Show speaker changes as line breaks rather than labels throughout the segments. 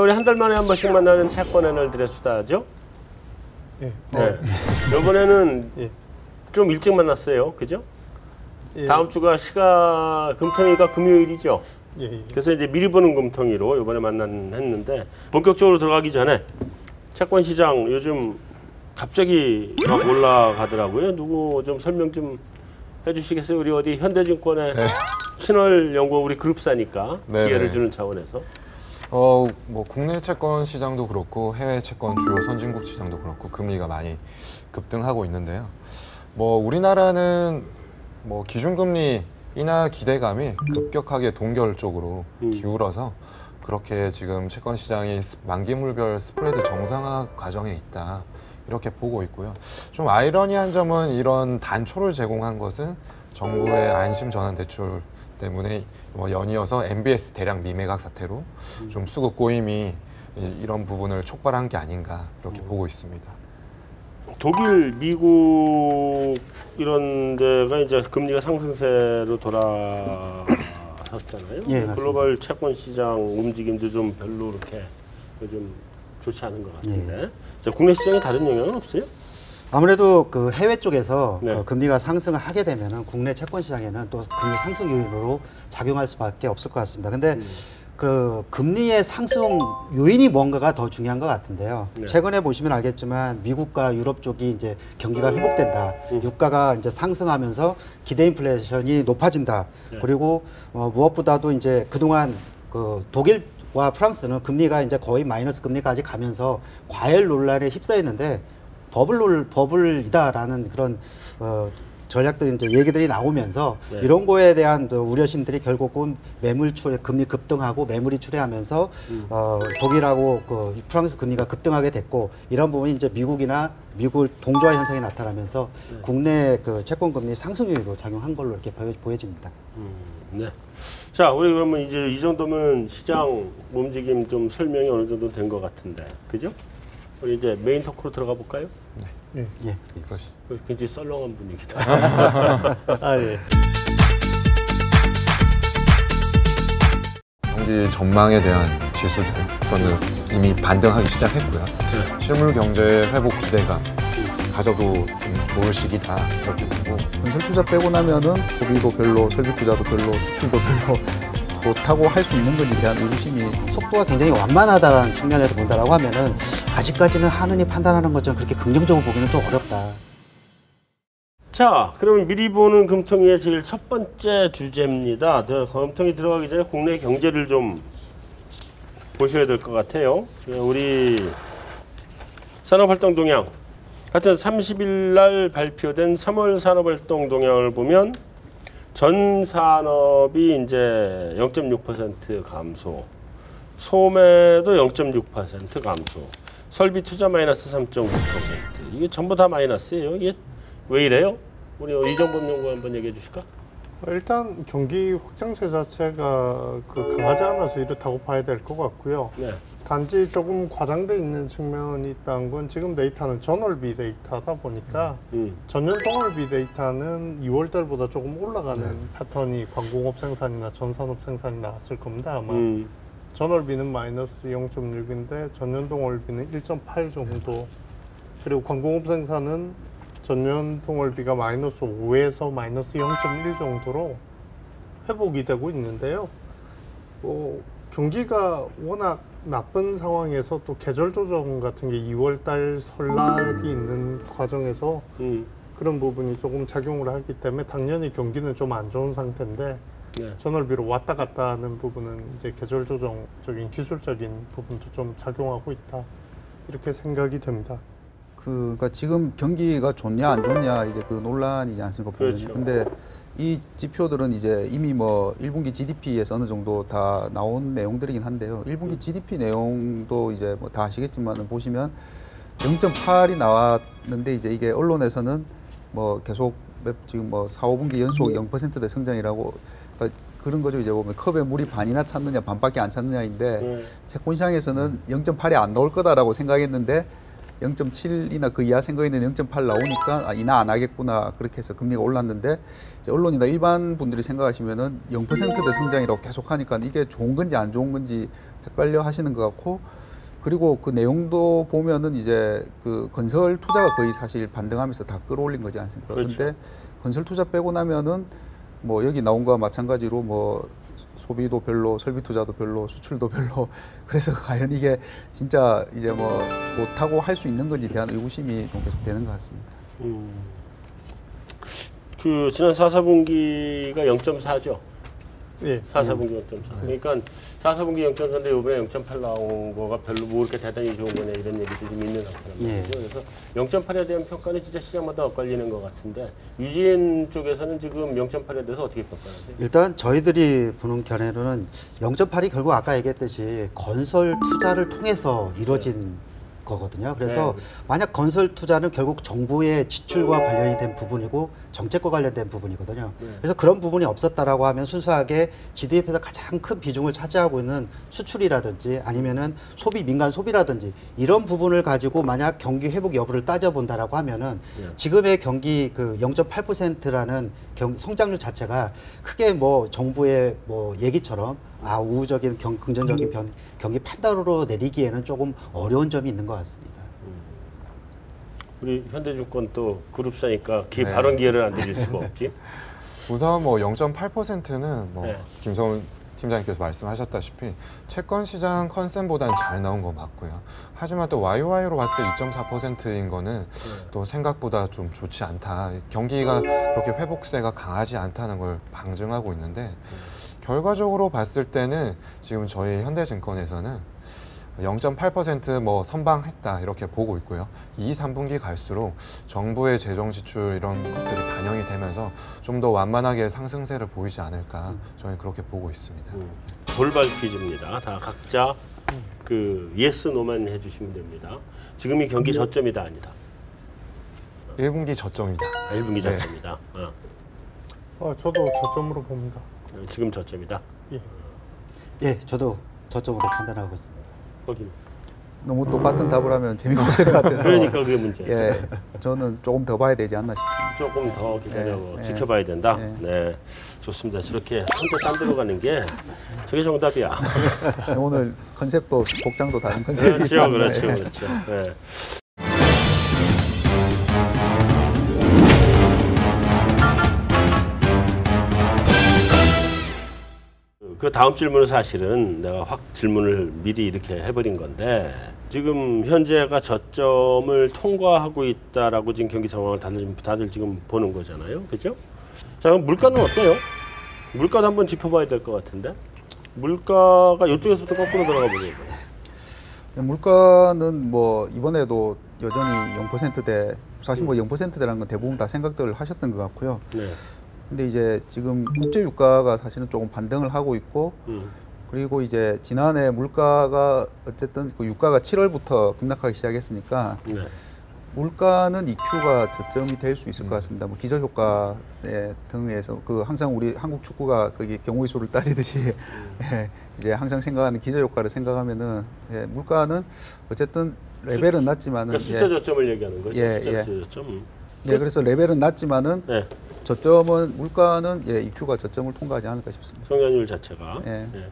우리 한 달 만에 한 번씩 만나는 채권의 날들의 수다죠?
예.
네. 이번에는
예.
좀 일찍 만났어요. 그죠?
예.
다음 주가 금통위가 금요일이죠?
예, 예.
그래서 이제 미리 보는 금통위로 이번에 만났는데 본격적으로 들어가기 전에 채권 시장 요즘 갑자기 막 올라가더라고요. 누구 좀 설명 좀 해주시겠어요? 우리 어디 현대증권의
네.
신월연구원 우리 그룹사니까
네,
기회를
네.
주는 차원에서.
뭐 국내 채권 시장도 그렇고 해외 채권 주요 선진국 시장도 그렇고 금리가 많이 급등하고 있는데요. 뭐 우리나라는 뭐 기준금리 인하 기대감이 급격하게 동결 쪽으로 기울어서 그렇게 지금 채권 시장이 만기물별 스프레드 정상화 과정에 있다. 이렇게 보고 있고요. 좀 아이러니한 점은 이런 단초를 제공한 것은 정부의 안심 전환 대출 때문에 뭐 연이어서 MBS 대량 미매각 사태로 좀 수급 고임이 이런 부분을 촉발한 게 아닌가 이렇게 보고 있습니다.
독일, 미국 이런 데가 이제 금리가 상승세로 돌아섰잖아요.
예, 맞습니다.
글로벌 채권 시장 움직임도 좀 별로 그렇게 요즘 좋지 않은 것 같은데. 자, 국내 시장에 다른 영향은 없어요?
아무래도 그 해외 쪽에서
네.
금리가 상승을 하게 되면은 국내 채권 시장에는 또 금리 상승 요인으로 작용할 수밖에 없을 것 같습니다. 근데 그 금리의 상승 요인이 뭔가가 더 중요한 것 같은데요.
네.
최근에 보시면 알겠지만 미국과 유럽 쪽이 이제 경기가 회복된다. 유가가 이제 상승하면서 기대 인플레이션이 높아진다.
네.
그리고 무엇보다도 이제 그동안 그 독일과 프랑스는 금리가 이제 거의 마이너스 금리까지 가면서 과열 논란에 휩싸였는데 버블이다라는 그런 전략들 이제 얘기들이 나오면서
네.
이런 거에 대한 우려심들이 결국은 매물 출에 금리 급등하고 매물이 출회하면서 독일하고 그 프랑스 금리가 급등하게 됐고 이런 부분이 이제 미국이나 미국 동조화 현상이 나타나면서 국내 그 채권 금리 상승률로 작용한 걸로 이렇게 보여집니다.
네. 자, 우리 그러면 이제 이 정도면 시장 움직임 좀 설명이 어느 정도 된 것 같은데, 그죠? 우리 이제 메인 토크로 들어가 볼까요?
예.
예.
이것이
굉장히 썰렁한 분위기다.
아, 예.
경기 전망에 대한 지수들 그거는 이미 반등하기 시작했고요. 실물 경제 회복 기대감 가져도 좀 좋을 시기다 이렇게 보고
건설 투자 빼고 나면은 소비도 별로, 설비 투자도 별로, 수출도 별로 좋다고 할 수 있는 건지 대한 의구심이
속도가 굉장히 완만하다는 측면에서 본다라고 하면은 아직까지는 한은이 판단하는 것처럼 그렇게 긍정적으로 보기는 좀 어렵다.
자, 그러면 미리 보는 금통위의 제일 첫 번째 주제입니다. 금통위 들어가기 전에 국내 경제를 좀 보셔야 될 것 같아요. 우리 산업활동 동향. 하여튼 30일 날 발표된 3월 산업활동 동향을 보면 전 산업이 이제 0.6% 감소, 소매도 0.6% 감소, 설비 투자 마이너스 3.9%. 이게 전부 다 마이너스예요. 이게 왜 이래요? 우리 이정범 연구 한번 얘기해 주실까?
일단 경기 확장세 자체가 강하지 않아서 이렇다고 봐야 될 것 같고요.
네.
단지 조금 과장돼 있는 측면이 있다는 건 지금 데이터는 전월비 데이터다 보니까 전년 동월비 데이터는 2월 달보다 조금 올라가는 패턴이 광공업 생산이나 전산업 생산이 나왔을 겁니다. 아마 전월비는 마이너스 0.6인데 전년 동월비는 1.8 정도. 그리고 광공업 생산은 전년 동월비가 마이너스 5에서 마이너스 0.1 정도로 회복이 되고 있는데요. 경기가 워낙 나쁜 상황에서 또 계절 조정 같은 게 2월 달 설날이 있는 과정에서 그런 부분이 조금 작용을 하기 때문에 당연히 경기는 좀 안 좋은 상태인데
네.
전월비로 왔다 갔다 하는 부분은 이제 계절 조정적인 기술적인 부분도 좀 작용하고 있다. 이렇게 생각이 됩니다.
그러니까 지금 경기가 좋냐 안 좋냐 이제 그 논란이지 않습니까?
그렇죠.
근데 이 지표들은 이제 이미 뭐 1분기 GDP에서 어느 정도 다 나온 내용들이긴 한데요. 1분기 GDP 내용도 이제 뭐 다 아시겠지만 보시면 0.8이 나왔는데 이제 이게 언론에서는 뭐 계속 지금 뭐 4, 5분기 연속 0%대 성장이라고 그러니까 그런 거죠. 이제 보면 컵에 물이 반이나 찼느냐 반밖에 안 찼느냐인데 채권 시장에서는 0.8이 안 나올 거다라고 생각했는데 0.7이나 그 이하 생각했는데 0.8 나오니까 인하 안 하겠구나 그렇게 해서 금리가 올랐는데 이제 언론이나 일반 분들이 생각하시면은 0%대 성장이라고 계속 하니까 이게 좋은 건지 안 좋은 건지 헷갈려 하시는 것 같고, 그리고 그 내용도 보면은 이제 그 건설 투자가 거의 사실 반등하면서 다 끌어올린 거지 않습니까?
그렇죠.
근데 건설 투자 빼고 나면은 뭐 여기 나온 거와 마찬가지로 뭐 소비도 별로, 설비 투자도 별로, 수출도 별로. 그래서 과연 이게 진짜 이제 뭐 좋다고 할 수 있는 건지 대한 의구심이 좀 계속 되는 것 같습니다.
그 지난 4분기가 0.4죠.
예.
4분기 0.4. 그러니까 4분기 0.4인데 이번에 0.8 나온 거가 별로 뭐 그렇게 대단히 좋은 거냐 이런 얘기도 좀 있는 상태란
예.
말이죠. 그래서 0.8에 대한 평가는 진짜 시장마다 엇갈리는 것 같은데 유진 쪽에서는 지금 0.8에 대해서 어떻게 평가하세요?
일단 저희들이 보는 견해로는 0.8이 결국 아까 얘기했듯이 건설 투자를 통해서 이루어진 거거든요. 그래서
네.
만약 건설 투자는 결국 정부의 지출과 관련이 된 부분이고 정책과 관련된 부분이거든요.
네.
그래서 그런 부분이 없었다라고 하면 순수하게 GDP에서 가장 큰 비중을 차지하고 있는 수출이라든지 아니면은 소비, 민간 소비라든지 이런 부분을 가지고 만약 경기 회복 여부를 따져본다라고 하면은
네.
지금의 경기 그 0.8%라는 성장률 자체가 크게 뭐 정부의 뭐 얘기처럼 우호적인 긍정적인 경기 판단으로 내리기에는 조금 어려운 점이 있는 것 같습니다.
우리 현대증권 또 그룹사니까
네.
발언 기회를 안 드릴 수가 없지.
우선 뭐 0.8%는 뭐
네.
김성훈 팀장님께서 말씀하셨다시피 채권 시장 컨센보다는 잘 나온 거 맞고요. 하지만 또 YOY로 봤을 때 2.4%인 거는 또 생각보다 좀 좋지 않다. 경기가 그렇게 회복세가 강하지 않다는 걸 방증하고 있는데 결과적으로 봤을 때는 지금 저희 현대증권에서는 0.8% 선방했다 이렇게 보고 있고요. 2, 3분기 갈수록 정부의 재정 지출 이런 것들이 반영이 되면서 좀 더 완만하게 상승세를 보이지 않을까 저는 그렇게 보고 있습니다.
돌발 퀴즈입니다. 다 각자 그 예스 노만 해주시면 됩니다. 지금이 경기 저점이다 아니다.
1분기 저점이다.
1분기
네.
저점이다.
저도 저점으로 봅니다.
지금 저점이다.
예, 저도 저점으로 판단하고 있습니다.
거기.
너무 똑같은 답을 하면 재미가 없을 것 같아서.
그러니까 그게 문제.
예, 저는 조금 더 봐야 되지 않나 싶습니다.
조금 더 기다려
네,
지켜봐야 된다.
네.
네, 좋습니다. 저렇게 한대 딴 데로 가는 게 저게 정답이야.
오늘 컨셉도 복장도 다른 컨셉이기
그렇죠,
때문에.
그렇죠, 그렇죠. 네. 그 다음 질문은 사실은 내가 확 질문을 미리 이렇게 해버린 건데 지금 현재가 저점을 통과하고 있다라고 지금 경기 상황을 다들 지금 보는 거잖아요, 그렇죠? 자, 그럼 물가는 어때요? 물가도 한번 짚어봐야 될 것 같은데 물가가 이쪽에서부터 거꾸로 들어가 보세요.
물가는 뭐 이번에도 여전히 0%대, 사실 뭐 0%대라는 건 대부분 다 생각들을 하셨던 것 같고요.
네.
근데 이제 지금 국제 유가가 사실은 조금 반등을 하고 있고, 그리고 이제 지난해 물가가 어쨌든 그 유가가 7월부터 급락하기 시작했으니까
네.
물가는 EQ가 저점이 될 수 있을 것 같습니다. 뭐 기저효과에 등에서 그 항상 우리 한국 축구가 거기 경우의 수를 따지듯이 예, 이제 항상 생각하는 기저효과를 생각하면은 예, 물가는 어쨌든 레벨은 낮지만은
그러니까 숫자 저점을 얘기하는 거죠.
예,
숫자
예.
저점.
예, 그래서 레벨은 낮지만은
네.
저점은 물가는 예, EQ가 저점을 통과하지 않을까 싶습니다.
성장률 자체가.
예.
예.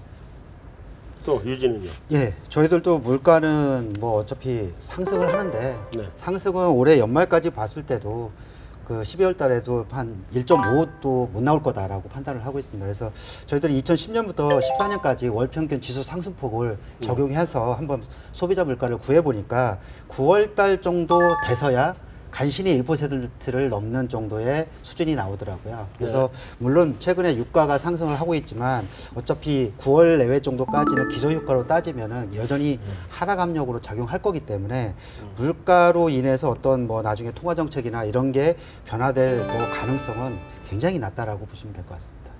또 유진은요.
예, 저희들도 물가는 뭐 어차피 상승을 하는데
네.
상승은 올해 연말까지 봤을 때도 그 12월 달에도 한 1.5도 못 나올 거다라고 판단을 하고 있습니다. 그래서 저희들이 2010년부터 14년까지 월 평균 지수 상승폭을 적용해서 한번 소비자 물가를 구해 보니까 9월 달 정도 돼서야 간신히 1%를 넘는 정도의 수준이 나오더라고요. 그래서 물론 최근에 유가가 상승을 하고 있지만 어차피 9월 내외 정도까지는 기저효과로 따지면은 여전히 하락 압력으로 작용할 거기 때문에 물가로 인해서 어떤 뭐 나중에 통화 정책이나 이런 게 변화될 뭐 가능성은 굉장히 낮다라고 보시면 될 것 같습니다.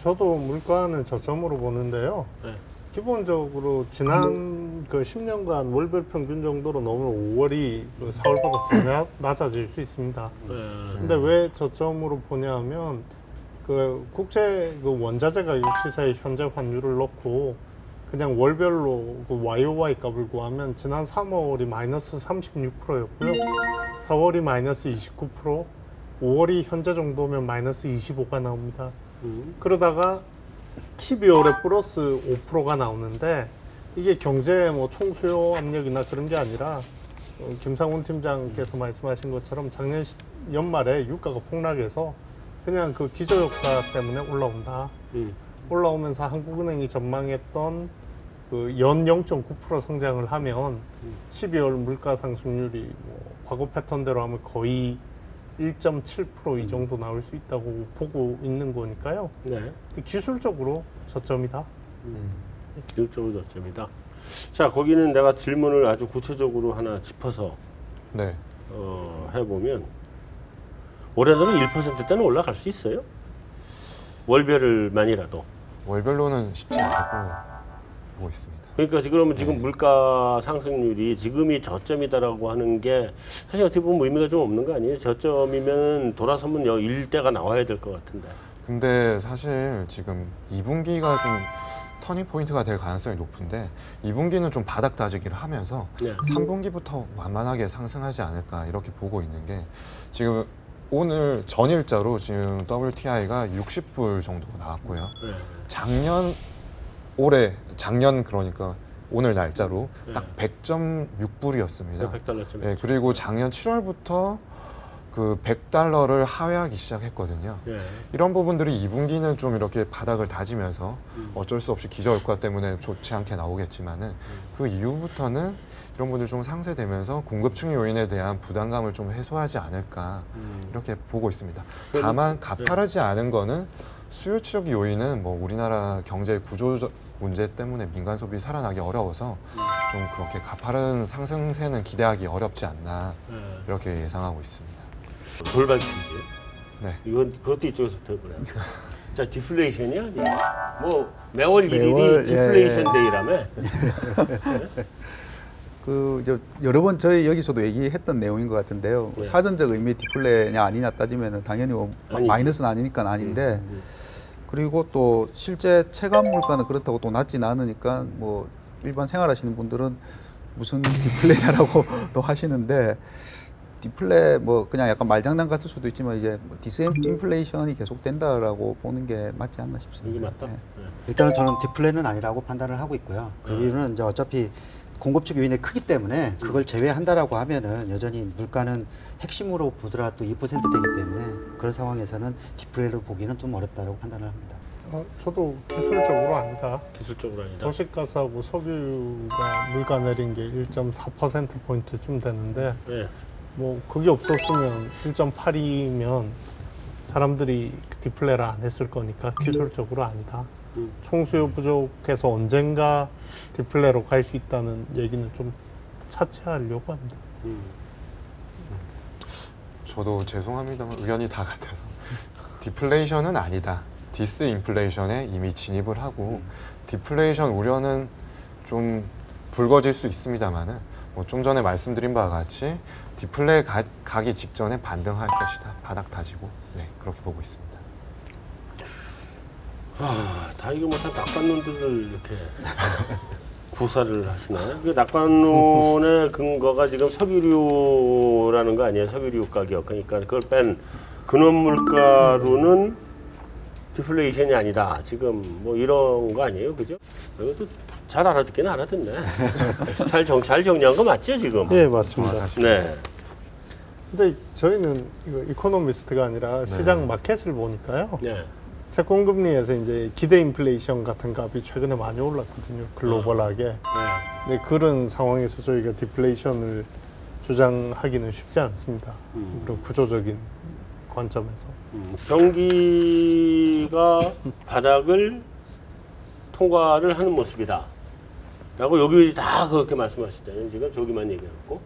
저도 물가는 저점으로 보는데요.
네.
기본적으로 지난 그 10년간 월별 평균 정도로 넘으면 5월이 그 4월보다 더 낮아질 수 있습니다. 근데 왜 저점으로 보냐면 그 국제 그 원자재가 시세의 현재 환율을 넣고 그냥 월별로 그 YOY 값을 구하면 지난 3월이 마이너스 36%였고요. 4월이 마이너스 29%, 5월이 현재 정도면 마이너스 25가 나옵니다. 그러다가 12월에 플러스 5%가 나오는데 이게 경제 뭐 총수요 압력이나 그런 게 아니라 김상훈 팀장께서 말씀하신 것처럼 작년 연말에 유가가 폭락해서 그냥 그 기저효과 때문에 올라온다. 올라오면서 한국은행이 전망했던 그 연 0.9% 성장을 하면 12월 물가 상승률이 뭐 과거 패턴대로 하면 거의 1.7% 이 정도 나올 수 있다고 보고 있는 거니까요.
네.
기술적으로 저점이다.
기술적으로 저점이다. 자, 거기는 내가 질문을 아주 구체적으로 하나 짚어서
네.
해보면 올해는 1%대는 올라갈 수 있어요? 월별만이라도.
월별로는 쉽지 않고 보고 있습니다.
그러니까 지금 물가 상승률이 지금이 저점이다라고 하는 게 사실 어떻게 보면 의미가 좀 없는 거 아니에요? 저점이면 돌아서면 일대가 나와야 될 것 같은데.
근데 사실 지금 2분기가 좀 터닝 포인트가 될 가능성이 높은데 2분기는 좀 바닥 다지기를 하면서
네.
3분기부터 완만하게 상승하지 않을까 이렇게 보고 있는 게 지금 오늘 전일자로 지금 WTI가 60불 정도 나왔고요.
네.
작년 그러니까 오늘 날짜로
네.
딱 100.6불이었습니다.
$100쯤.
네, 그리고 작년 7월부터 그 100달러를 하회하기 시작했거든요.
예.
이런 부분들이 2분기는 좀 이렇게 바닥을 다지면서 어쩔 수 없이 기저효과 때문에 좋지 않게 나오겠지만은 그 이후부터는 이런 분들이 좀 상쇄되면서 공급층 요인에 대한 부담감을 좀 해소하지 않을까 이렇게 보고 있습니다. 다만 가파르지 않은 거는 수요치적 요인은 뭐 우리나라 경제 구조적 문제 때문에 민간 소비 살아나기 어려워서 좀 그렇게 가파른 상승세는 기대하기 어렵지 않나 이렇게 예상하고 있습니다.
돌발 퀴즈.
네.
이건 그것도 이쪽에서부터 해보래요. 자, 디플레이션이 아니야. 뭐 매월 1일이
매월,
디플레이션
예.
데이라며.
여러 번 저희 여기서도 얘기했던 내용인 것 같은데요.
네.
사전적 의미의 디플레냐 아니냐 따지면 당연히 뭐
아니지.
마이너스는 아니니까 아닌데 그리고 또 실제 체감 물가는 그렇다고 또 낮진 않으니까 뭐 일반 생활하시는 분들은 무슨 디플레냐라고 또 하시는데 디플레 뭐 그냥 약간 말장난 같을 수도 있지만 이제 디스인플레이션이 계속된다라고 보는 게 맞지 않나 싶습니다.
이게 맞다.
네.
네.
일단은 저는 디플레는 아니라고 판단을 하고 있고요. 그 이유는 이제 어차피 공급적 요인이 크기 때문에 그걸 제외한다라고 하면은 여전히 물가는 핵심으로 보더라도 2%대이기 때문에 그런 상황에서는 디플레를 보기는 좀 어렵다고 판단을 합니다.
저도 기술적으로 아니다.
기술적으로 아니다.
도시가스하고 석유가 물가 내린 게 1.4%포인트쯤 되는데
네.
뭐 그게 없었으면 1.8이면 사람들이 디플레를 안 했을 거니까 기술적으로 아니다. 총수요 부족해서 언젠가 디플레로 갈 수 있다는 얘기는 좀 차치하려고 합니다.
저도 죄송합니다만 의견이 다 같아서 디플레이션은 아니다. 디스인플레이션에 이미 진입을 하고 디플레이션 우려는 좀 불거질 수 있습니다만은 뭐 좀 전에 말씀드린 바와 같이 디플레 가기 직전에 반등할 것이다. 바닥 다지고 네 그렇게 보고 있습니다.
다 이거 못한 낙관론들을 이렇게 구사를 하시네. 그 낙관론의 근거가 지금 석유류라는 거 아니에요? 석유류 가격. 그러니까 그걸 뺀 근원 물가로는 디플레이션이 아니다. 지금 뭐 이런 거 아니에요? 그죠? 이것도 잘 알아듣긴 알아듣네. 잘 정리한 거 맞죠, 지금?
예, 맞습니다.
네.
근데 저희는 이거 이코노미스트가 아니라 시장 마켓을 보니까요.
네.
채권금리에서 이제 기대 인플레이션 같은 값이 최근에 많이 올랐거든요. 글로벌하게.
네.
근데 그런 상황에서 저희가 디플레이션을 주장하기는 쉽지 않습니다. 그런 구조적인 관점에서.
경기가 바닥을 통과를 하는 모습이다. 라고 여기 다 그렇게 말씀하시잖아요. 지금 저기만 얘기하고.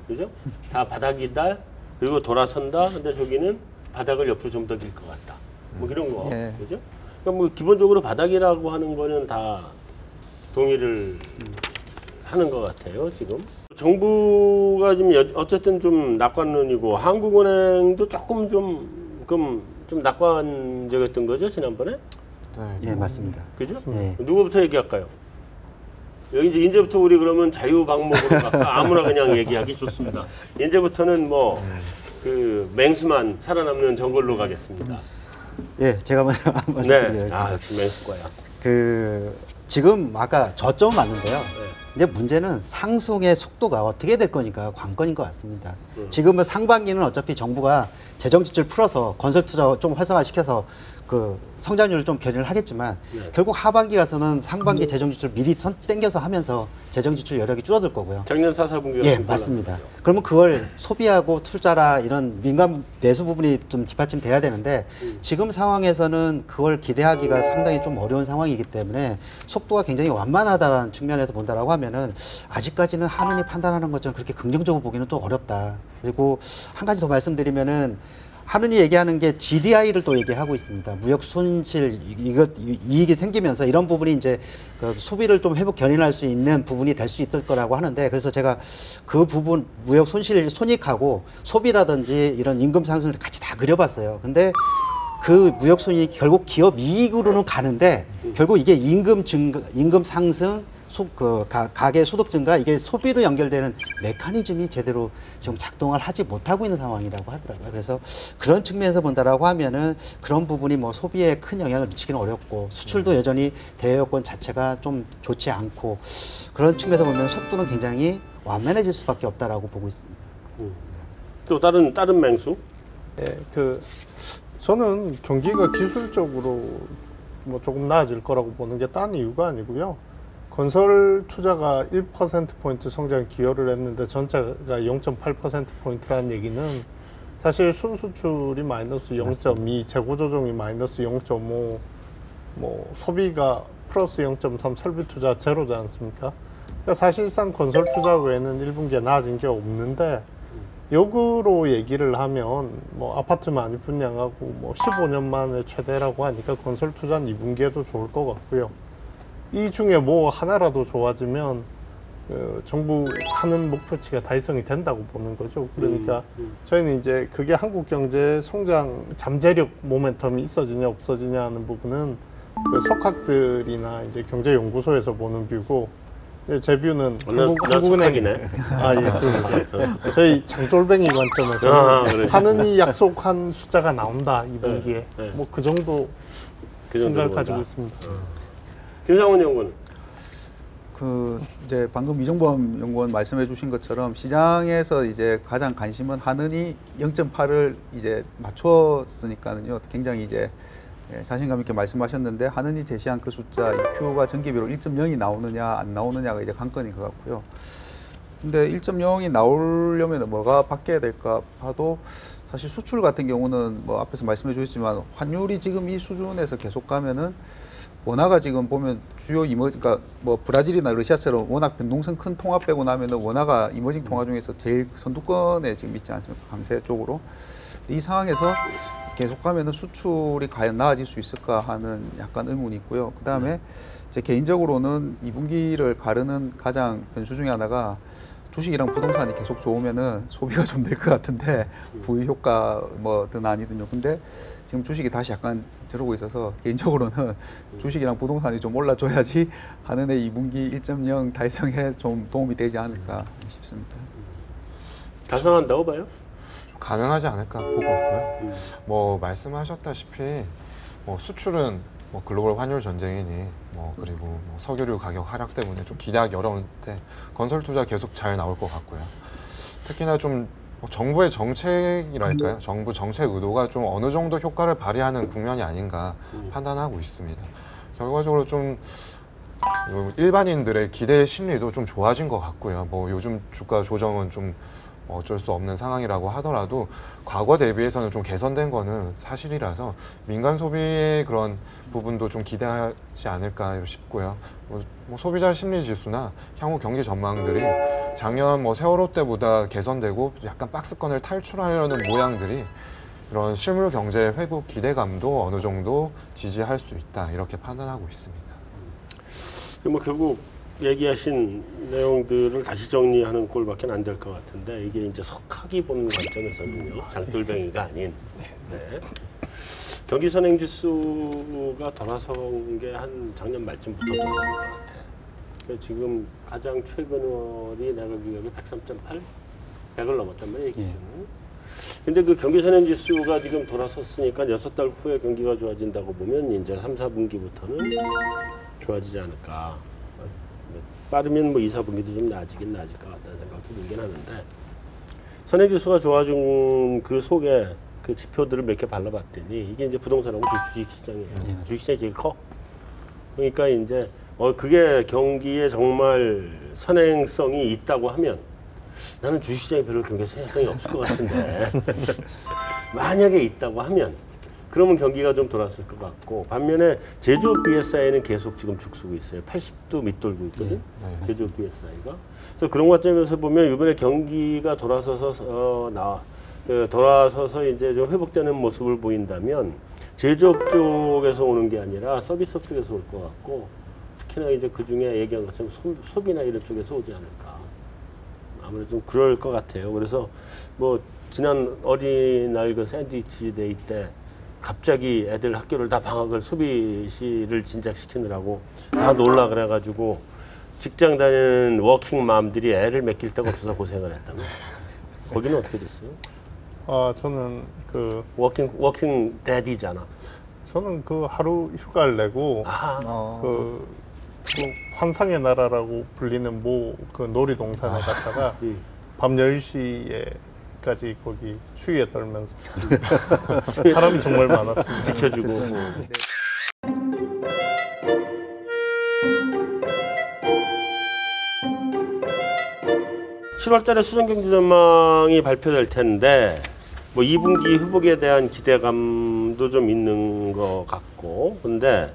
그죠? 다 바닥이다. 그리고 돌아선다. 근데 저기는 바닥을 옆으로 좀 더 길 것 같다. 뭐 이런 거.
예.
그죠? 그러니까 뭐 기본적으로 바닥이라고 하는 거는 다 동의를 하는 것 같아요. 지금. 정부가 지금 어쨌든 좀 낙관론이고 한국은행도 조금 좀 낙관적이었던 거죠, 지난번에?
네.
예, 맞습니다.
그죠?
예.
누구부터 얘기할까요? 여기 이제부터 우리 그러면 자유 방목으로 갈까? 아무나 그냥 얘기하기 좋습니다. 이제부터는 뭐 그 맹수만 살아남는 정글로 가겠습니다.
예, 제가 먼저
네.
말씀드리겠습니다.
아, 역시 맹수과야.
지금 아까 저점은 맞는데요.
네.
이제 문제는 상승의 속도가 어떻게 될 거니까 관건인 것 같습니다. 지금은 상반기는 어차피 정부가 재정 지출 풀어서 건설 투자 좀 활성화시켜서 그 성장률을 좀 견인을 하겠지만 결국 하반기 가서는 상반기 재정 지출 미리 땡겨서 하면서 재정 지출 여력이 줄어들 거고요.
작년 4, 4분기가
예, 맞습니다. 그러면 그걸 소비하고 투자라 이런 민간 내수 부분이 좀 뒷받침돼야 되는데 지금 상황에서는 그걸 기대하기가 상당히 좀 어려운 상황이기 때문에 속도가 굉장히 완만하다는 측면에서 본다라고 하면은 아직까지는 한은이 판단하는 것처럼 그렇게 긍정적으로 보기는 또 어렵다. 그리고 한 가지 더 말씀드리면은 한은이 얘기하는 게 GDI를 또 얘기하고 있습니다. 무역 손실 이익이 생기면서 이런 부분이 이제 그 소비를 좀 회복 견인할 수 있는 부분이 될 수 있을 거라고 하는데 그래서 제가 그 부분 무역 손익하고 소비라든지 이런 임금 상승을 같이 다 그려봤어요. 근데 그 무역 손익이 결국 기업 이익으로는 가는데 결국 이게 임금 증가, 임금 상승 가계 소득 증가 이게 소비로 연결되는 메커니즘이 제대로 지금 작동을 하지 못하고 있는 상황이라고 하더라고요. 그래서 그런 측면에서 본다라고 하면은 그런 부분이 뭐 소비에 큰 영향을 미치기는 어렵고 수출도 여전히 대외 여건 자체가 좀 좋지 않고 그런 측면에서 보면 속도는 굉장히 완만해질 수밖에 없다라고 보고 있습니다.
또 다른 맹수?
예, 저는 경기가 기술적으로 뭐 조금 나아질 거라고 보는 게 딴 이유가 아니고요. 건설 투자가 1%포인트 성장 기여를 했는데 전체가 0.8%포인트라는 얘기는 사실 순수출이 마이너스 0.2, 재고 조정이 마이너스 0.5, 뭐 소비가 플러스 0.3, 설비 투자 제로지 않습니까? 그러니까 사실상 건설 투자 외에는 1분기에 나아진 게 없는데 역으로 얘기를 하면 뭐 아파트 많이 분양하고 뭐 15년 만에 최대라고 하니까 건설 투자는 2분기에도 좋을 것 같고요. 이 중에 뭐 하나라도 좋아지면 정부 하는 목표치가 달성이 된다고 보는 거죠. 그러니까 저희는 이제 그게 한국 경제의 성장 잠재력 모멘텀이 있어지냐 없어지냐 하는 부분은 그 석학들이나 이제 경제연구소에서 보는 뷰고 제 뷰는 한국은행이네. 저희 장돌뱅이 관점에서 하느니 약속한 숫자가 나온다 2분기에
네.
뭐 그 정도 생각을 가지고 있습니다.
김상훈 연구원.
이제 방금 이종범 연구원 말씀해 주신 것처럼 시장에서 이제 가장 관심은 한은이 0.8을 이제 맞췄으니까는요. 굉장히 이제 자신감 있게 말씀하셨는데 한은이 제시한 그 숫자 Q가 전기비로 1.0이 나오느냐 안 나오느냐가 이제 관건인 것 같고요. 근데 1.0이 나오려면 뭐가 바뀌어야 될까 봐도 사실 수출 같은 경우는 뭐 앞에서 말씀해 주셨지만 환율이 지금 이 수준에서 계속 가면은 원화가 지금 보면 주요 그러니까 뭐 브라질이나 러시아처럼 워낙 변동성 큰 통화 빼고 나면은 원화가 이머징 통화 중에서 제일 선두권에 지금 있지 않습니까? 강세 쪽으로. 이 상황에서 계속 가면은 수출이 과연 나아질 수 있을까 하는 약간 의문이 있고요. 그 다음에 제 개인적으로는 2분기를 가르는 가장 변수 중에 하나가 주식이랑 부동산이 계속 좋으면은 소비가 좀 될 것 같은데 부의 효과 뭐든 아니든요. 근데 지금 주식이 다시 약간 저러고 있어서 개인적으로는 주식이랑 부동산이 좀 올라줘야지 한은의 2분기 1.0 달성에 좀 도움이 되지 않을까 싶습니다.
달성한다고 봐요?
가능하지 않을까 보고 있고요. 뭐 말씀하셨다시피 뭐 수출은 뭐 글로벌 환율 전쟁이니 뭐 그리고 뭐 석유류 가격 하락 때문에 좀 기대하기 어려운데 건설 투자 계속 잘 나올 것 같고요. 특히나 좀 정부의 정책이랄까요? 정부 정책 의도가 좀 어느 정도 효과를 발휘하는 국면이 아닌가 판단하고 있습니다. 결과적으로 좀 일반인들의 기대 심리도 좀 좋아진 것 같고요. 뭐 요즘 주가 조정은 좀 어쩔 수 없는 상황이라고 하더라도 과거 대비해서는 좀 개선된 거는 사실이라서 민간 소비의 그런 부분도 좀 기대하지 않을까 싶고요. 뭐 소비자 심리 지수나 향후 경기 전망들이 작년 뭐 세월호 때보다 개선되고 약간 박스권을 탈출하려는 모양들이 이런 실물 경제 회복 기대감도 어느 정도 지지할 수 있다 이렇게 판단하고 있습니다.
뭐 결국 얘기하신 내용들을 다시 정리하는 꼴밖에 안 될 것 같은데 이게 이제 석학이 보는 관점에서는요 장돌뱅이가 아닌 네. 경기 선행 지수가 돌아선 게 한 작년 말쯤부터 돌아온 것 같아. 그러니까 지금 가장 최근 월이 내가 기억에 103.8, 100을 넘었단 말이에요 기준은. 근데 그 경기 선행 지수가 지금 돌아섰으니까 6달 후에 경기가 좋아진다고 보면 이제 3, 4분기부터는 좋아지지 않을까. 빠르면 뭐 2, 4분기도 좀 나아지긴 나아질 것 같다는 생각도 들긴 하는데 선행 지수가 좋아진 그 속에 그 지표들을 몇 개 발라봤더니 이게 이제 부동산하고 주식시장이에요. 주식시장이 제일 커. 그러니까 이제 그게 경기에 정말 선행성이 있다고 하면 나는 주식시장에 별로 경기에 선행성이 없을 것 같은데 만약에 있다고 하면 그러면 경기가 좀 돌았을 것 같고 반면에 제조업 BSI는 계속 지금 죽쓰고 있어요. 80도 밑돌고 있거든. 제조업 BSI가. 그래서 그런 관점에서 보면 이번에 경기가 돌아서서 돌아서서 이제 좀 회복되는 모습을 보인다면 제조업 쪽에서 오는 게 아니라 서비스업 쪽에서 올 것 같고 특히나 이제 그 중에 얘기한 것처럼 소비나 이런 쪽에서 오지 않을까. 아무래도 좀 그럴 것 같아요. 그래서 뭐 지난 어린이날 그 샌드위치 데이 때 갑자기 애들 학교를 다 방학을 소비시를 진작시키느라고 다 놀라 그래가지고 직장 다니는 워킹맘들이 애를 맡길 데가 없어서 고생을 했다며. 거기는 어떻게 됐어요?
저는 그
워킹 데디잖아.
저는 그 하루 휴가를 내고 그 환상의 나라라고 불리는 그 놀이동산에 갔다가 밤 10시에까지 거기 추위에 떨면서 사람이 정말 많았습니다.
지켜주고.
네.
7월달에 수정경제 전망이 발표될 텐데 뭐 2분기 회복에 대한 기대감도 좀 있는 것 같고 근데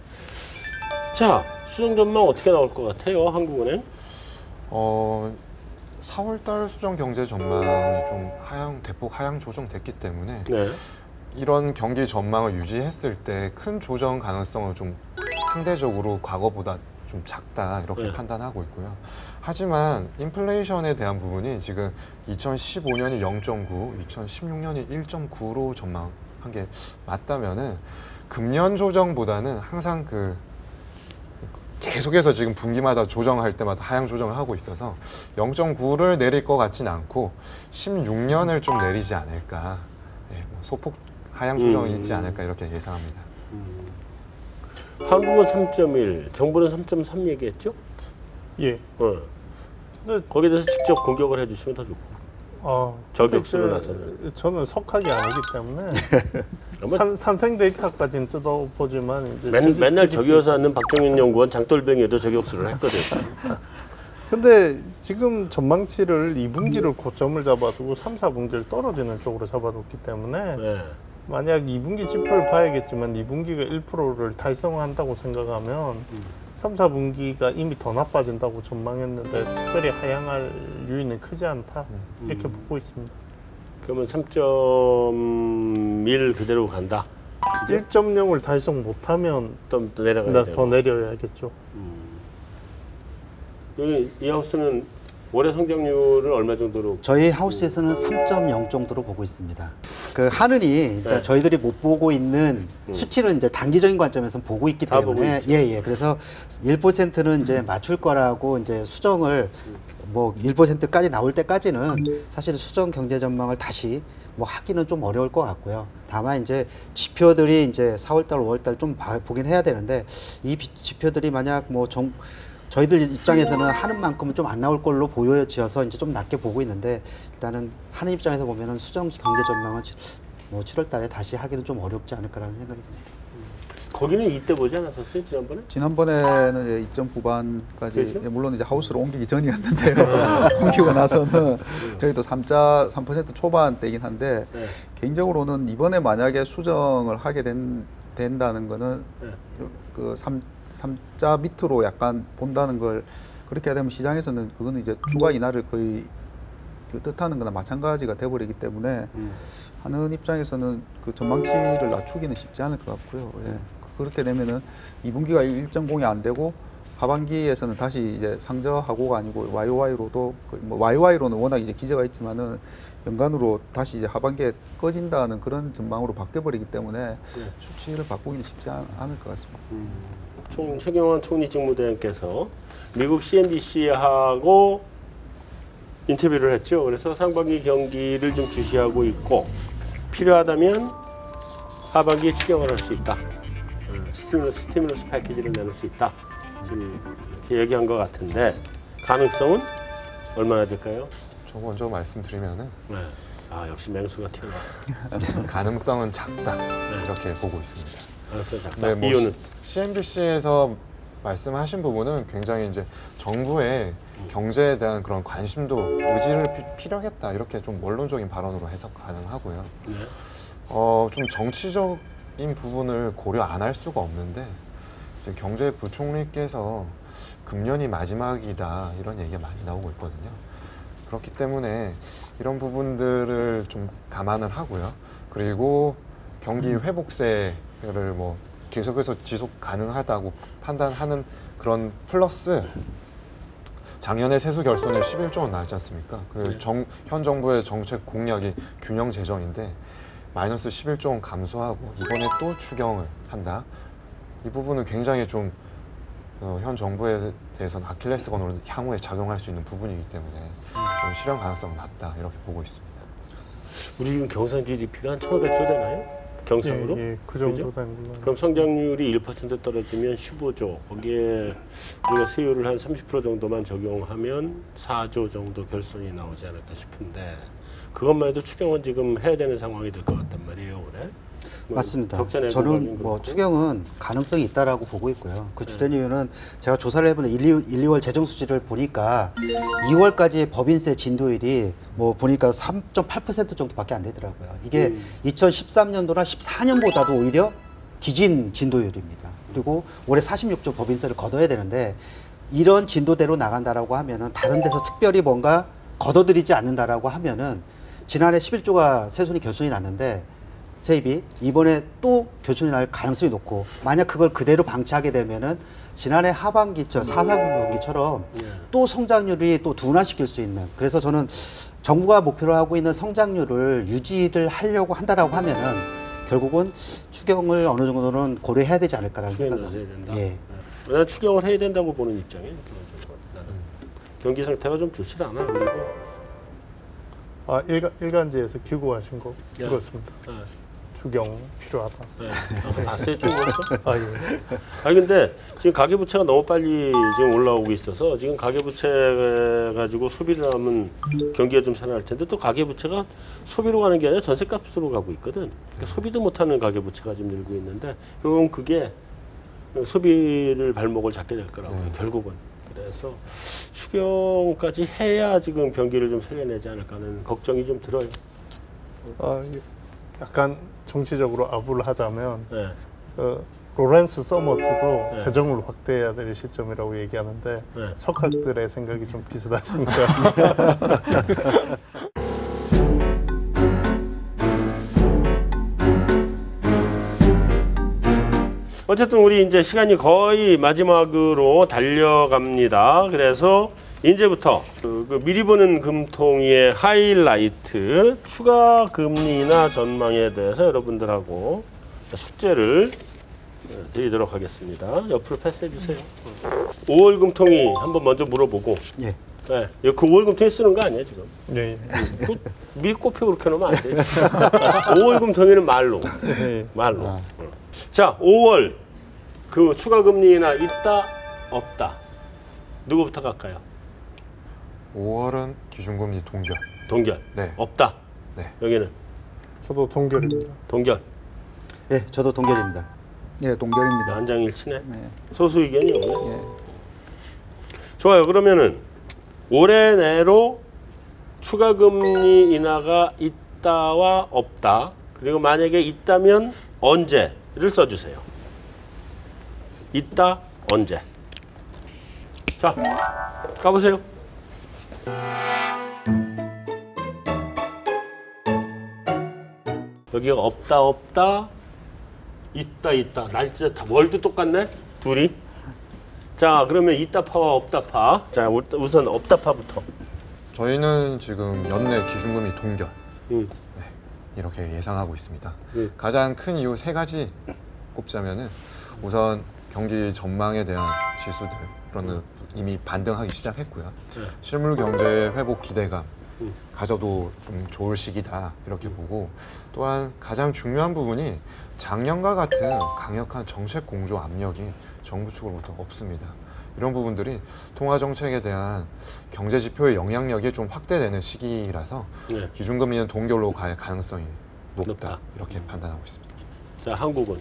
자 수정 전망 어떻게 나올 것 같아요 한국은행?
4월달 수정 경제 전망이 좀 대폭 하향 조정됐기 때문에
네.
이런 경기 전망을 유지했을 때 큰 조정 가능성은 좀 상대적으로 과거보다 좀 작다 이렇게
네.
판단하고 있고요. 하지만 인플레이션에 대한 부분이 지금 2015년이 0.9, 2016년이 1.9로 전망한 게 맞다면은 금년 조정보다는 항상 그 계속해서 지금 분기마다 조정할 때마다 하향 조정을 하고 있어서 0.9를 내릴 것 같지는 않고 16년을 좀 내리지 않을까. 네, 소폭 하향 조정이 있지 않을까 이렇게 예상합니다.
한국은 3.1, 정부는 3.3 얘기했죠?
예.
근데 거기에 대해서 직접 공격을 해주시면 더 좋고. 저격수로 나서는.
저는 석학이 아니기 때문에 산생 데이터까지는 뜯어보지만 이제
맨날 저기여서 하는 박정윤 연구원 장돌뱅이에도 저격수를 했거든.
근데 지금 전망치를 2분기를 고점을 잡아두고 3, 4분기를 떨어지는 쪽으로 잡아뒀기 때문에
네.
만약 2분기 지표를 봐야겠지만 2분기가 1%를 달성한다고 생각하면 3, 4분기가 이미 더 나빠진다고 전망했는데 특별히 하향할 요인은 크지 않다 이렇게 보고 있습니다.
그러면 3.1 그대로 간다.
1.0을 달성 못하면
또 내려가야 되고.
더 내려야겠죠.
여기 이 하우스는 올해 성장률을 얼마 정도로?
저희 하우스에서는 3.0 정도로 보고 있습니다. 그 하느니 그러니까
네.
저희들이 못 보고 있는 수치는 이제 단기적인 관점에서 보고 있기
다 보고
때문에
있죠.
예. 그래서 1%는 이제 맞출 거라고 이제 수정을 뭐 1%까지 나올 때까지는 사실 수정 경제 전망을 다시 뭐 하기는 좀 어려울 것 같고요. 다만 이제 지표들이 이제 4월달, 5월달 좀 보긴 해야 되는데 이 지표들이 만약 뭐 저희들 입장에서는 하는 만큼은 좀 안 나올 걸로 보여져서 이제 좀 낮게 보고 있는데 일단은 하는 입장에서 보면은 수정 경제 전망은 뭐 7월 달에 다시 하기는 좀 어렵지 않을까라는 생각이 듭니다.
거기는 이때 보지 않았었어요 지난번에?
지난번에는 2.9반까지
그렇죠?
물론 이제 하우스로 옮기기 전이었는데요. 옮기고 나서는 저희도 3% 초반 대긴 한데
네.
개인적으로는 이번에 만약에 수정을 하게 된다는 거는
네.
그 3자 밑으로 약간 본다는 걸 그렇게 되면 시장에서는 그거는 이제 주가 인하를 거의 그 뜻하는 거나 마찬가지가 돼버리기 때문에 하는 입장에서는 그 전망치를 낮추기는 쉽지 않을 것 같고요. 예. 그렇게 되면은 2분기가 1.0이 안 되고 하반기에서는 다시 이제 상저하고가 아니고 YOY로도 뭐 YOY로는 워낙 이제 기저가 있지만은 연간으로 다시 이제 하반기에 꺼진다는 그런 전망으로 바뀌어버리기 때문에 수치를 바꾸기는 쉽지 않을 것 같습니다.
최경환 총리 직무대행께서 미국 CNBC하고 인터뷰를 했죠. 그래서 상반기 경기를 좀 주시하고 있고 필요하다면 하반기에 추경을 할 수 있다. 스티뮬러스 패키지를 내놓을 수 있다. 지금 이렇게 얘기한 것 같은데 가능성은 얼마나 될까요?
저 먼저 말씀드리면은
네. 아 역시 맹수가 튀어나왔어.
가능성은 작다 이렇게 보고 있습니다.
가능성이 작다.
네, 뭐
이유는
CNBC에서 말씀하신 부분은 굉장히 이제 정부의 경제에 대한 그런 관심도 의지를 필요하겠다 이렇게 좀 원론적인 발언으로 해석 가능하고요.
네.
좀 정치적인 부분을 고려 안 할 수가 없는데 이제 경제부총리께서 금년이 마지막이다 이런 얘기가 많이 나오고 있거든요. 그렇기 때문에 이런 부분들을 좀 감안을 하고요. 그리고 경기 회복세를 뭐 계속해서 지속 가능하다고 판단하는 그런 플러스 작년에 세수 결손에 11조 원 나왔지 않습니까? 그 현 정부의 정책 공약이 균형 재정인데 마이너스 11조 원 감소하고 이번에 또 추경을 한다. 이 부분은 굉장히 좀 현 정부에 대해서는 아킬레스건으로 향후에 작용할 수 있는 부분이기 때문에 좀 실현 가능성은 낮다 이렇게 보고 있습니다.
우리 지금 경상 GDP가 한 1,500조 되나요? 경상으로?
예, 그 정도
그죠?
된 걸로.
그럼 성장률이 1% 떨어지면 15조. 거기에 우리가 세율을 한 30% 정도만 적용하면 4조 정도 결손이 나오지 않을까 싶은데 그것만 해도 추경은 지금 해야 되는 상황이 될 것 같단 말이에요, 올해. 뭐
맞습니다.
적자 내고
저는 뭐
그렇고.
추경은 가능성이 있다라고 보고 있고요. 그 주된 이유는 제가 조사를 해보는 1, 2월 재정 수지를 보니까 2월까지 법인세 진도율이 뭐 보니까 3.8% 정도밖에 안 되더라고요. 이게 2013년도나 14년보다도 오히려 기진 진도율입니다. 그리고 올해 46조 법인세를 걷어야 되는데 이런 진도대로 나간다라고 하면은 다른 데서 특별히 뭔가 걷어들이지 않는다라고 하면은 지난해 11조가 세손이 결손이 났는데 세입이 이번에 또 결손이 날 가능성이 높고 만약 그걸 그대로 방치하게 되면은 지난해 하반기 4분기처럼 또 성장률이 또 둔화시킬 수 있는 그래서 저는 정부가 목표로 하고 있는 성장률을 유지를 하려고 한다라고 하면은 결국은 추경을 어느 정도는 고려해야 되지 않을까라는
추경을
생각을
넣어야 된다.
예.
나는 추경을 해야 된다고 보는 입장이에요. 기본적으로. 나는 경기 상태가 좀 좋지 않아. 그리고
아, 일간지에서 기고하신 거
예.
그렇습니다. 추경 필요하다.
네. 봤어요, 지금 벌써?
아 예.
아니 근데 지금 가계부채가 너무 빨리 지금 올라오고 있어서 지금 가계부채 가지고 소비를 하면 경기가 좀 살아날 텐데 또 가계부채가 소비로 가는 게 아니라 전세값으로 가고 있거든. 그러니까 소비도 못하는 가계부채가 지금 늘고 있는데 결국은 그게 소비를 발목을 잡게 될 거라고요. 결국은. 그래서 추경까지 해야 지금 경기를 좀 살려내지 않을까 하는 걱정이 좀 들어요.
아, 약간 정치적으로 아부를 하자면
네.
로렌스 서머스도
네.
재정을 확대해야 될 시점이라고 얘기하는데
네.
석학들의 생각이 좀 비슷하신 것 같습니다.
어쨌든 우리 이제 시간이 거의 마지막으로 달려갑니다. 그래서 이제부터 그 미리 보는 금통위의 하이라이트 추가 금리나 전망에 대해서 여러분들하고 숙제를 드리도록 하겠습니다. 옆으로 패스해 주세요. 5월 금통위 한번 먼저 물어보고
예.
네, 그 5월 금통위 쓰는 거 아니야 지금?
예.
그 미리 꼽혀 그렇게 놓으면 안 돼. 5월 금통위는 말로.
예.
말로. 자, 5월 그 추가 금리나 있다 없다. 누구부터 갈까요?
5월은 기준금리 동결.
동결.
네.
없다.
네.
여기는
저도 동결입니다.
동결.
예, 저도 동결입니다.
예, 동결입니다.
한장일치네.
네.
소수 의견이 없네.
예.
좋아요. 그러면은 올해 내로 추가 금리 인하가 있다와 없다. 그리고 만약에 있다면 언제를 써주세요. 있다 언제. 자, 가보세요. 여기가 없다 없다 있다 있다 날짜 다 월도 똑같네 둘이. 자 그러면 있다파와 없다파. 자 우선 없다파부터.
저희는 지금 연내 기준금리 동결
음.
이렇게 예상하고 있습니다.
음.
가장 큰 이유 세 가지 꼽자면은 우선 경기 전망에 대한 지수들은 이미 반등하기 시작했고요.
네.
실물 경제 회복 기대감 가져도 좀 좋을 시기다 이렇게 보고, 또한 가장 중요한 부분이 작년과 같은 강력한 정책 공조 압력이 정부 측으로부터 없습니다. 이런 부분들이 통화 정책에 대한 경제 지표의 영향력이 좀 확대되는 시기라서
네.
기준금리는 동결로 갈 가능성이 높다.
높다.
이렇게 판단하고 있습니다.
자, 한국은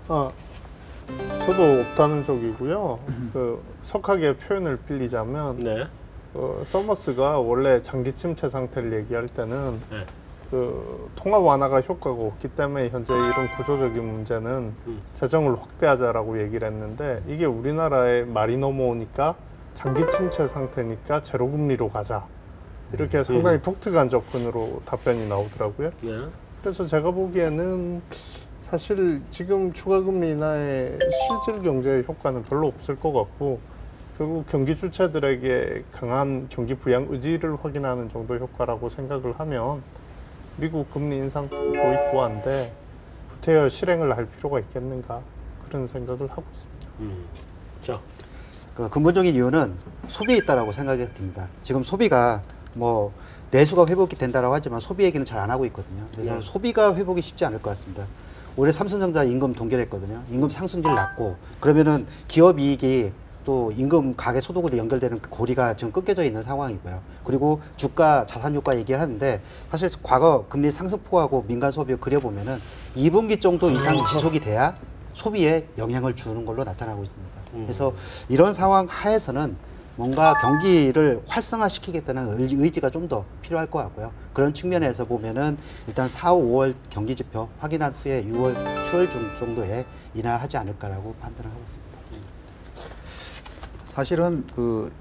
저도 없다는 쪽이고요. 그 석학의 표현을 빌리자면
네.
서머스가 원래 장기 침체 상태를 얘기할 때는
네.
그 통화 완화가 효과가 없기 때문에 현재 이런 구조적인 문제는 재정을 확대하자라고 얘기를 했는데, 이게 우리나라에 말이 넘어오니까 장기 침체 상태니까 제로금리로 가자, 이렇게 상당히 독특한 접근으로 답변이 나오더라고요.
네.
그래서 제가 보기에는 사실 지금 추가금리 인하의 실질 경제 효과는 별로 없을 것 같고, 결국 경기 주체들에게 강한 경기 부양 의지를 확인하는 정도 효과라고 생각을 하면 미국 금리 인상 도입 한데 구태여 실행을 할 필요가 있겠는가, 그런 생각을 하고 있습니다.
자,
그 근본적인 이유는 소비에 있다라고 생각이 듭니다. 지금 소비가 뭐 내수가 회복이 된다라고 하지만 소비 얘기는 잘 안 하고 있거든요. 그래서
네.
소비가 회복이 쉽지 않을 것 같습니다. 올해 삼성전자 임금 동결했거든요. 임금 상승률 낮고, 그러면은 기업 이익이 또 임금 가계 소득으로 연결되는 그 고리가 지금 끊겨져 있는 상황이고요. 그리고 주가 자산 효과 얘기하는데, 사실 과거 금리 상승폭하고 민간 소비 그려보면은 2분기 정도 이상 지속이 돼야 소비에 영향을 주는 걸로 나타나고 있습니다. 그래서 이런 상황 하에서는 뭔가 경기를 활성화시키겠다는 의지가 좀 더 필요할 것 같고요. 그런 측면에서 보면은 일단 4, 5월 경기 지표 확인한 후에 6월, 10월 중 정도에 인하하지 않을까라고 판단을 하고 있습니다.
사실은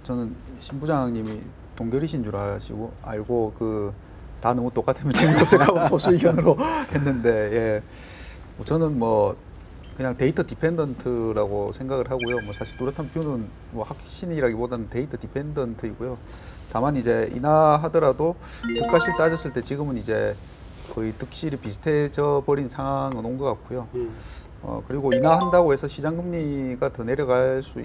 저는 신 부장님이 동결이신 줄 알고 다 너무 똑같으면 재미없을까 소수 의견으로 했는데, 예. 저는 그냥 데이터 디펜던트라고 생각을 하고요. 사실 뚜렷한 뷰는 확신이라기보다는 데이터 디펜던트이고요. 다만 이제 인하하더라도 득과실 따졌을 때 지금은 이제 거의 득실이 비슷해져 버린 상황은 온 것 같고요. 그리고 인하한다고 해서 시장 금리가 더 내려갈 수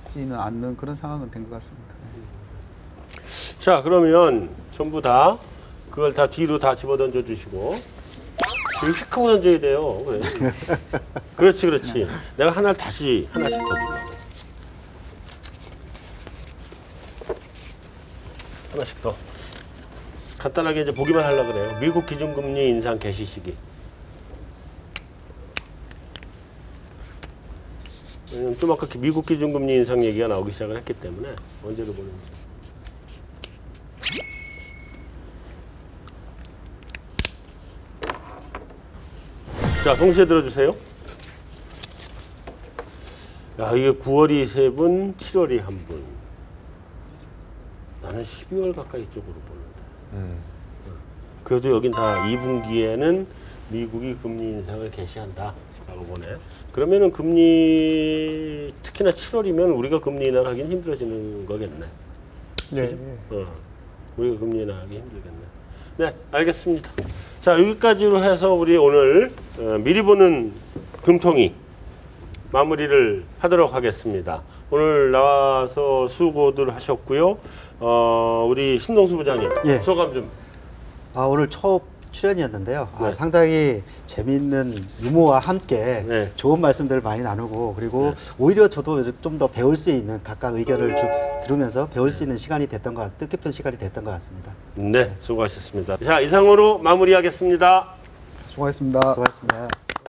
있지는 않는 그런 상황은 된 것 같습니다.
자, 그러면 전부 다 그걸 다 뒤로 다 집어 던져 주시고, 지금 휙 하고 던져야 돼요. 그래. 그렇지. 내가 하나를 다시 하나씩 더 주려고. 하나씩 더. 간단하게 이제 보기만 하려고 그래요. 미국 기준금리 인상 개시 시기. 왜냐면 좀 아까 미국 기준금리 인상 얘기가 나오기 시작을 했기 때문에 언제로 보는지. 자, 동시에 들어주세요. 야, 이게 9월이 3분, 7월이 1분. 나는 12월 가까이 쪽으로 보는데. 그래도 여긴 다 2분기에는 미국이 금리 인상을 개시한다 라고 보네. 그러면은 금리, 특히나 7월이면 우리가 금리 인하를 하긴 힘들어지는 거겠네.
네.
우리가 금리 인하하기 힘들겠네. 네, 알겠습니다. 자, 여기까지로 해서 우리 오늘 미리 보는 금통위 마무리를 하도록 하겠습니다. 오늘 나와서 수고들 하셨고요. 우리 신동수 부장님,
예.
소감 좀.
오늘 첫 출연이었는데요.
네.
상당히 재미있는 유머와 함께
네.
좋은 말씀들을 많이 나누고, 그리고 오히려 저도 좀 더 배울 수 있는 각각 의견을 들으면서 배울 수 있는 시간이 됐던 것 뜻깊은 시간이 됐던 것 같습니다.
네, 수고하셨습니다. 자, 이상으로 마무리하겠습니다.
수고하셨습니다.
수고하셨습니다.